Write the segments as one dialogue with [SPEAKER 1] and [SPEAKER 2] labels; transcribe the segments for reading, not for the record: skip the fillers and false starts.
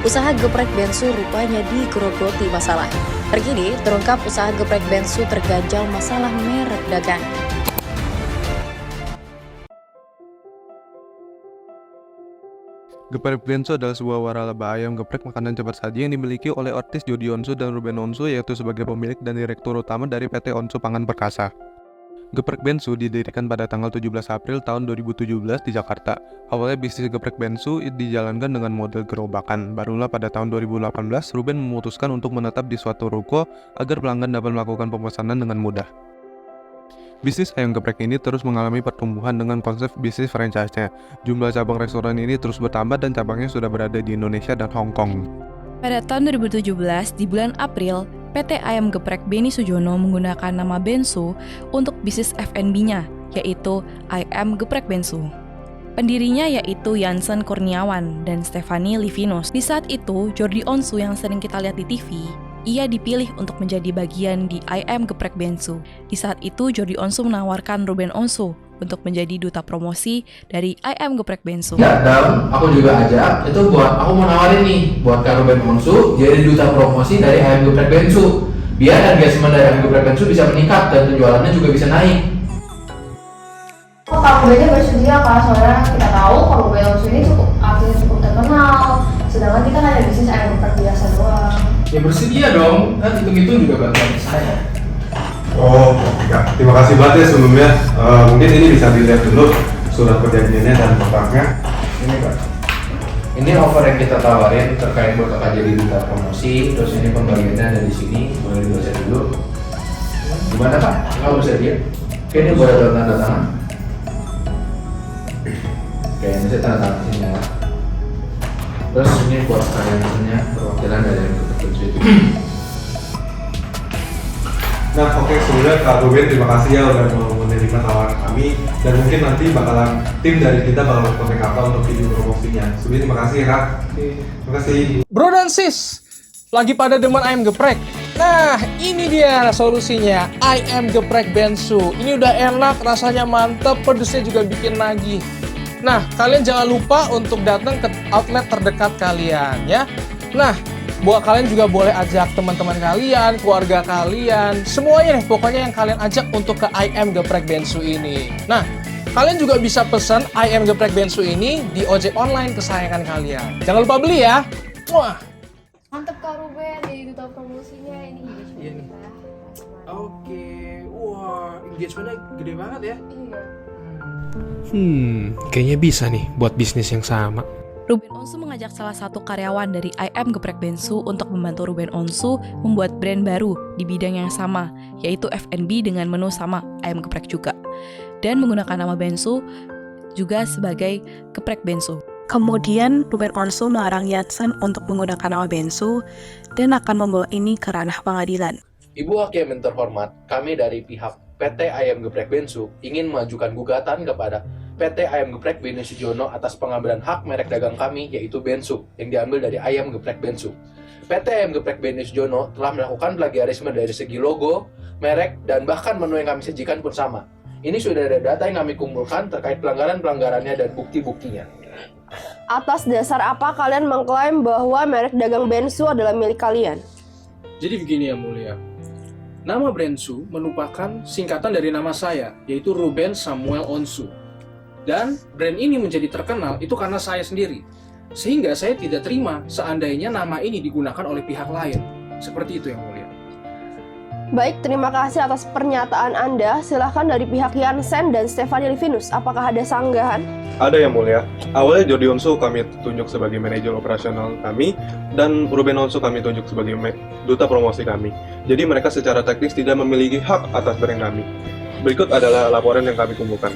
[SPEAKER 1] Usaha geprek bensu rupanya digerogoti masalah. Terkini, terungkap usaha geprek bensu terganjal masalah merek dagang.
[SPEAKER 2] Geprek bensu adalah sebuah waralaba ayam geprek makanan cepat saji yang dimiliki oleh artis Jody Onsu dan Ruben Onsu, yaitu sebagai pemilik dan direktur utama dari PT Onsu Pangan Perkasa. Geprek bensu didirikan pada tanggal 17 April tahun 2017 di Jakarta. Awalnya bisnis geprek bensu dijalankan dengan model gerobakan. Barulah pada tahun 2018, Ruben memutuskan untuk menetap di suatu ruko agar pelanggan dapat melakukan pemesanan dengan mudah. Bisnis ayam geprek ini terus mengalami pertumbuhan dengan konsep bisnis franchise-nya. Jumlah cabang restoran ini terus bertambah dan cabangnya sudah berada di Indonesia dan Hong Kong.
[SPEAKER 3] Pada tahun 2017, di bulan April, PT Ayam Geprek Beni Sujono menggunakan nama Bensu untuk bisnis F&B-nya, yaitu Ayam Geprek Bensu. Pendirinya yaitu Jansen Kurniawan dan Stephanie Livinus. Di saat itu, Jordi Onsu yang sering kita lihat di TV, ia dipilih untuk menjadi bagian di Ayam Geprek Bensu. Di saat itu, Jordi Onsu menawarkan Ruben Onsu untuk menjadi duta promosi dari Ayam Geprek Bensu.
[SPEAKER 4] Ya, dan aku juga ajak, itu buat aku mau nawarin nih buat Kak Ruben Onsu jadi duta promosi dari Ayam Geprek Bensu. Biar engagement dari Ayam Geprek Bensu bisa meningkat dan penjualannya juga bisa naik.
[SPEAKER 5] Kak Rubennya bersedia Kak, soalnya kita tahu Kak Ruben Onsu ini artinya cukup terkenal, sedangkan kita kan ada bisnis ayam geprek biasa doang.
[SPEAKER 4] Ya bersedia dong, kan hitung-hitung juga bantuan saya.
[SPEAKER 6] Oh, ya. Terima kasih banget ya sebelumnya. Mungkin ini bisa dilihat dulu surat perjanjiannya dan kontraknya.
[SPEAKER 4] Ini Pak. Ini offer yang kita tawarin terkait buat kakak jadi duta promosi, terus ini pembagiannya ada di sini, boleh dibaca dulu. Gimana Kak? Nggak bisa lihat? Oke, ini boleh tanda tangan. Oke, ini saya tanda tangan sini ya. Terus ini buat kalian punya perwakilan dari yang tertentu itu.
[SPEAKER 6] Nah, oke, sebelumnya Kak Ruben terima kasih ya udah mau menerima tawaran kami, dan mungkin nanti bakalan tim dari kita bakal kontak Kakak untuk video promosinya. Sebelumnya terima kasih ya Kak. Terima kasih.
[SPEAKER 7] Bro dan sis, lagi pada demen ayam geprek? Nah, ini dia solusinya, ayam geprek Bensu. Ini udah enak, rasanya mantep, pedesnya juga bikin nagih. Nah, kalian jangan lupa untuk datang ke outlet terdekat kalian ya. Nah, buat kalian juga boleh ajak teman-teman kalian, keluarga kalian, semuanya nih pokoknya yang kalian ajak untuk ke Ayam Geprek Bensu ini. Nah, kalian juga bisa pesan Ayam Geprek Bensu ini di ojek online kesayangan kalian. Jangan lupa beli ya. Wah.
[SPEAKER 5] Mantep Kak Ruben, jadi duta promosinya ini.
[SPEAKER 7] Iya nih. Oke, wah engagementnya gede banget ya.
[SPEAKER 5] Iya.
[SPEAKER 8] Kayaknya bisa nih buat bisnis yang sama.
[SPEAKER 3] Ruben Onsu mengajak salah satu karyawan dari Ayam Geprek Bensu untuk membantu Ruben Onsu membuat brand baru di bidang yang sama, yaitu F&B dengan menu sama ayam geprek juga, dan menggunakan nama Bensu juga sebagai Geprek Bensu.
[SPEAKER 9] Kemudian Ruben Onsu melarang Jansen untuk menggunakan nama Bensu dan akan membawa ini ke ranah pengadilan.
[SPEAKER 4] Ibu Hakim yang terhormat, kami dari pihak PT Ayam Geprek Bensu ingin mengajukan gugatan kepada PT Ayam Geprek Beni Sujono atas pengambilan hak merek dagang kami, yaitu Bensu, yang diambil dari Ayam Geprek Bensu. PT Ayam Geprek Beni Sujono telah melakukan plagiarisme dari segi logo, merek, dan bahkan menu yang kami sajikan pun sama. Ini sudah ada data yang kami kumpulkan terkait pelanggaran-pelanggarannya dan bukti-buktinya.
[SPEAKER 5] Atas dasar apa kalian mengklaim bahwa merek dagang Bensu adalah milik kalian?
[SPEAKER 7] Jadi begini ya mulia. Nama Bensu merupakan singkatan dari nama saya, yaitu Ruben Samuel Onsu. Dan brand ini menjadi terkenal itu karena saya sendiri. Sehingga saya tidak terima seandainya nama ini digunakan oleh pihak lain. Seperti itu yang mulia.
[SPEAKER 5] Baik, terima kasih atas pernyataan Anda. Silahkan dari pihak Jansen dan Stephanie Livinus, apakah ada sanggahan?
[SPEAKER 2] Ada yang mulia. Awalnya Jordi Onsu kami tunjuk sebagai manajer operasional kami, dan Ruben Onsu kami tunjuk sebagai duta promosi kami. Jadi mereka secara teknis tidak memiliki hak atas brand kami. Berikut adalah laporan yang kami kumpulkan.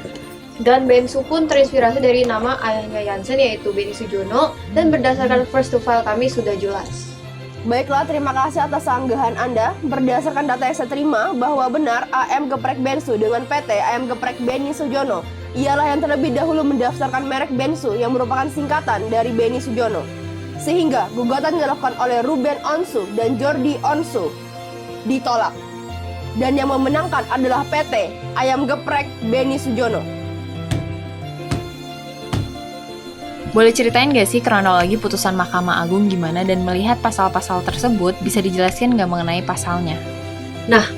[SPEAKER 10] Dan Bensu pun terinspirasi dari nama ayahnya Jansen, yaitu Beni Sujono, dan berdasarkan first to file kami sudah jelas.
[SPEAKER 5] Baiklah, terima kasih atas sanggahan Anda. Berdasarkan data yang saya terima, bahwa benar Ayam Geprek Bensu dengan PT Ayam Geprek Beni Sujono ialah yang terlebih dahulu mendaftarkan merek Bensu yang merupakan singkatan dari Beni Sujono. Sehingga gugatan yang dilakukan oleh Ruben Onsu dan Jordi Onsu ditolak. Dan yang memenangkan adalah PT Ayam Geprek Beni Sujono.
[SPEAKER 11] Boleh ceritain nggak sih kronologi putusan Mahkamah Agung gimana dan melihat pasal-pasal tersebut bisa dijelaskan nggak mengenai pasalnya?
[SPEAKER 12] Nah,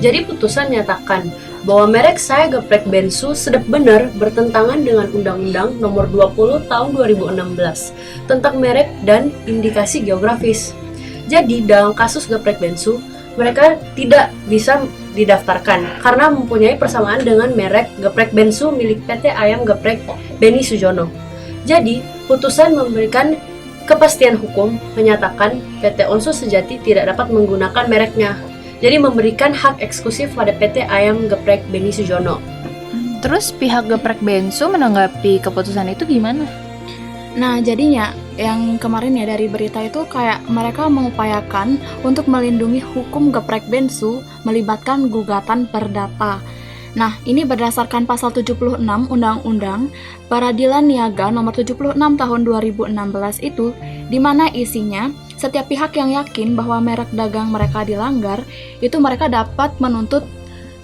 [SPEAKER 12] jadi putusan menyatakan bahwa merek Saya Geprek Bensu sedap benar bertentangan dengan Undang-Undang Nomor 20 Tahun 2016 tentang merek dan indikasi geografis. Jadi dalam kasus Geprek Bensu, mereka tidak bisa didaftarkan karena mempunyai persamaan dengan merek Geprek Bensu milik PT Ayam Geprek Beni Sujono. Jadi, putusan memberikan kepastian hukum menyatakan PT Onsu Sejati tidak dapat menggunakan mereknya. Jadi memberikan hak eksklusif pada PT Ayam Geprek Beni Sujono.
[SPEAKER 11] Terus pihak Geprek Bensu menanggapi keputusan itu gimana?
[SPEAKER 13] Nah, jadinya yang kemarin ya dari berita itu kayak mereka mengupayakan untuk melindungi hukum Geprek Bensu melibatkan gugatan perdata. Nah, ini berdasarkan pasal 76 Undang-Undang Peradilan Niaga nomor 76 tahun 2016 itu, di mana isinya setiap pihak yang yakin bahwa merek dagang mereka dilanggar, itu mereka dapat menuntut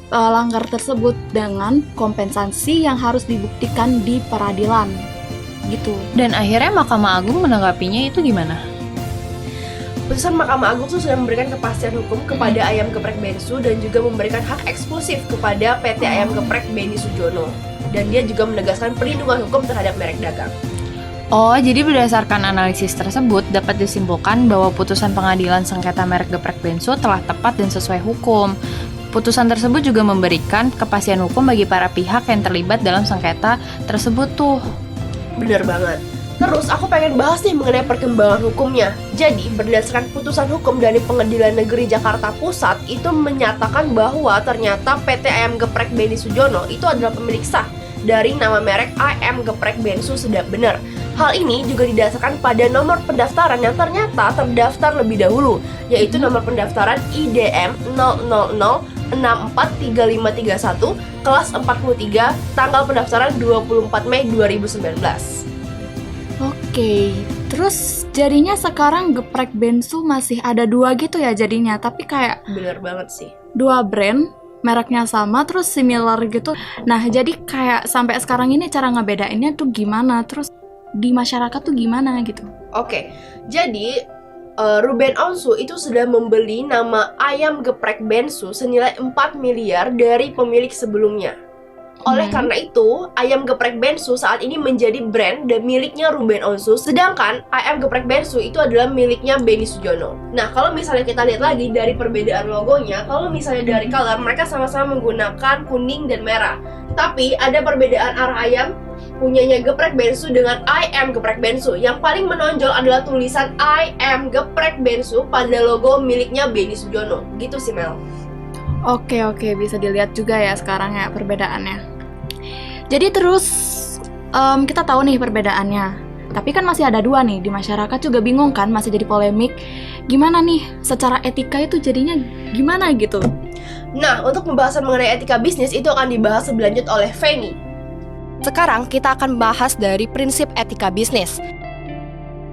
[SPEAKER 13] langgar tersebut dengan kompensasi yang harus dibuktikan di peradilan. Gitu.
[SPEAKER 11] Dan akhirnya Mahkamah Agung menanggapinya itu gimana?
[SPEAKER 5] Putusan Mahkamah Agung itu sudah memberikan kepastian hukum kepada Ayam Geprek Bensu dan juga memberikan hak eksklusif kepada PT Ayam Geprek Beni Sujono. Dan dia juga menegaskan perlindungan hukum terhadap merek dagang.
[SPEAKER 11] Oh, jadi berdasarkan analisis tersebut dapat disimpulkan bahwa putusan pengadilan sengketa merek Geprek Bensu telah tepat dan sesuai hukum. Putusan tersebut juga memberikan kepastian hukum bagi para pihak yang terlibat dalam sengketa tersebut tuh.
[SPEAKER 5] Bener banget. Terus aku pengen bahas nih mengenai perkembangan hukumnya. Jadi berdasarkan putusan hukum dari Pengadilan Negeri Jakarta Pusat itu menyatakan bahwa ternyata PT Ayam Geprek Beni Sujono itu adalah pemilik sah dari nama merek Ayam Geprek Bensu Sedap Bener. Hal ini juga didasarkan pada nomor pendaftaran yang ternyata terdaftar lebih dahulu, yaitu nomor pendaftaran IDM 000643531 kelas 43 tanggal pendaftaran 24 Mei 2019.
[SPEAKER 13] Oke, terus jadinya sekarang Geprek Bensu masih ada 2 gitu ya jadinya, tapi kayak
[SPEAKER 5] bener banget sih.
[SPEAKER 13] 2 brand, mereknya sama, terus similar gitu. Nah, jadi kayak sampai sekarang ini cara ngebedainnya tuh gimana, terus di masyarakat tuh gimana gitu.
[SPEAKER 5] Oke, jadi Ruben Onsu itu sudah membeli nama Ayam Geprek Bensu senilai 4 miliar dari pemilik sebelumnya. Oleh karena itu, Ayam Geprek Bensu saat ini menjadi brand dan miliknya Ruben Onsu, sedangkan Ayam Geprek Bensu itu adalah miliknya Beni Sujono. Nah, kalau misalnya kita lihat lagi dari perbedaan logonya, kalau misalnya dari color, mereka sama-sama menggunakan kuning dan merah. Tapi ada perbedaan arah ayam punyanya Geprek Bensu dengan I Am Geprek Bensu. Yang paling menonjol adalah tulisan I Am Geprek Bensu pada logo miliknya Beni Sujono. Gitu sih, Mel.
[SPEAKER 13] Oke, bisa dilihat juga ya sekarang ya perbedaannya. Jadi terus kita tahu nih perbedaannya. Tapi kan masih ada 2 nih, di masyarakat juga bingung kan, masih jadi polemik. Gimana nih secara etika itu jadinya gimana gitu?
[SPEAKER 5] Nah, untuk pembahasan mengenai etika bisnis itu akan dibahas lebih lanjut oleh Feni.
[SPEAKER 14] Sekarang kita akan bahas dari prinsip etika bisnis.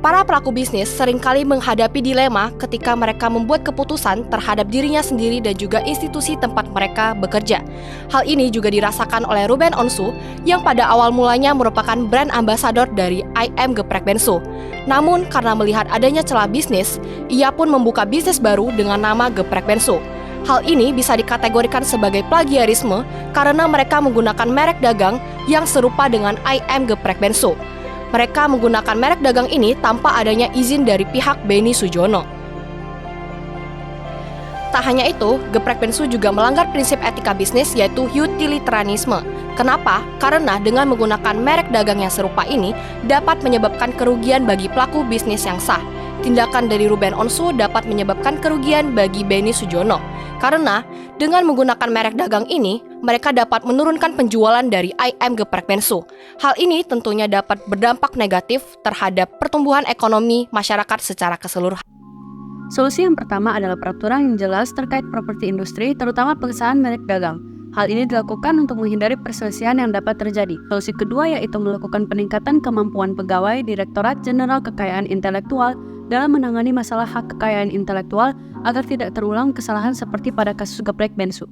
[SPEAKER 14] Para pelaku bisnis seringkali menghadapi dilema ketika mereka membuat keputusan terhadap dirinya sendiri dan juga institusi tempat mereka bekerja. Hal ini juga dirasakan oleh Ruben Onsu yang pada awal mulanya merupakan brand ambassador dari I Am Geprek Bensu. Namun karena melihat adanya celah bisnis, ia pun membuka bisnis baru dengan nama Geprek Bensu. Hal ini bisa dikategorikan sebagai plagiarisme karena mereka menggunakan merek dagang yang serupa dengan I Am Geprek Bensu. Mereka menggunakan merek dagang ini tanpa adanya izin dari pihak Beni Sujono. Tak hanya itu, Geprek Bensu juga melanggar prinsip etika bisnis yaitu utilitarianisme. Kenapa? Karena dengan menggunakan merek dagang yang serupa ini dapat menyebabkan kerugian bagi pelaku bisnis yang sah. Tindakan dari Ruben Onsu dapat menyebabkan kerugian bagi Beni Sujono. Karena dengan menggunakan merek dagang ini, mereka dapat menurunkan penjualan dari I Am Geprek Bensu. Hal ini tentunya dapat berdampak negatif terhadap pertumbuhan ekonomi masyarakat secara keseluruhan.
[SPEAKER 15] Solusi yang pertama adalah peraturan yang jelas terkait properti industri, terutama pengesahan merek dagang. Hal ini dilakukan untuk menghindari perselisihan yang dapat terjadi. Solusi kedua yaitu melakukan peningkatan kemampuan pegawai Direktorat Jenderal Kekayaan Intelektual dalam menangani masalah hak kekayaan intelektual agar tidak terulang kesalahan seperti pada kasus Geprek Bensu.